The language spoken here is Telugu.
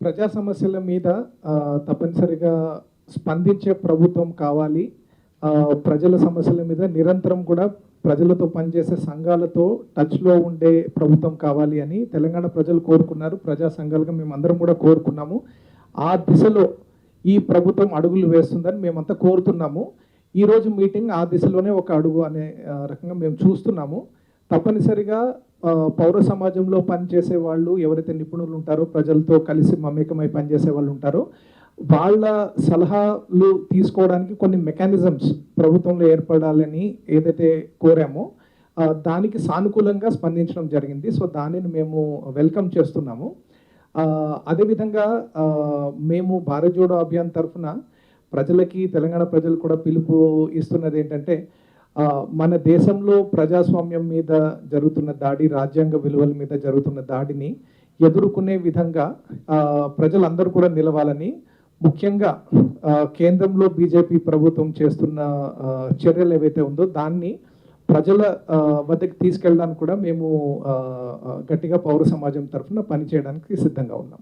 ప్రజా సమస్యల మీద తప్పనిసరిగా స్పందించే ప్రభుత్వం కావాలి. ప్రజల సమస్యల మీద నిరంతరం కూడా ప్రజలతో పనిచేసే సంఘాలతో టచ్లో ఉండే ప్రభుత్వం కావాలి అని తెలంగాణ ప్రజలు కోరుకున్నారు. ప్రజా సంఘాలుగా మేమందరం కూడా కోరుకున్నాము. ఆ దిశలో ఈ ప్రభుత్వం అడుగులు వేస్తుందని మేమంతా కోరుతున్నాము. ఈరోజు మీటింగ్ ఆ దిశలోనే ఒక అడుగు అనే రకంగా మేము చూస్తున్నాము. తప్పనిసరిగా పౌర సమాజంలో పనిచేసే వాళ్ళు ఎవరైతే నిపుణులు ఉంటారో, ప్రజలతో కలిసి మమేకమై పనిచేసే వాళ్ళు ఉంటారో, వాళ్ళ సలహాలు తీసుకోవడానికి కొన్ని మెకానిజమ్స్ ప్రభుత్వంలో ఏర్పడాలని ఏదైతే కోరామో దానికి సానుకూలంగా స్పందించడం జరిగింది. సో దానిని మేము వెల్కమ్ చేస్తున్నాము. అదేవిధంగా మేము భారత్ జోడో అభియాన్ తరఫున ప్రజలకి, తెలంగాణ ప్రజలు కూడా పిలుపు ఇస్తున్నది ఏంటంటే, మన దేశంలో ప్రజాస్వామ్యం మీద జరుగుతున్న దాడి, రాజ్యాంగ విలువల మీద జరుగుతున్న దాడిని ఎదుర్కొనే విధంగా ప్రజలందరూ కూడా నిలవాలని, ముఖ్యంగా కేంద్రంలో బీజేపీ ప్రభుత్వం చేస్తున్న చర్యలు ఏవైతే ఉందో దాన్ని ప్రజల వద్దకు తీసుకెళ్ళడానికి కూడా మేము గట్టిగా పౌర సమాజం తరఫున పనిచేయడానికి సిద్ధంగా ఉన్నాం.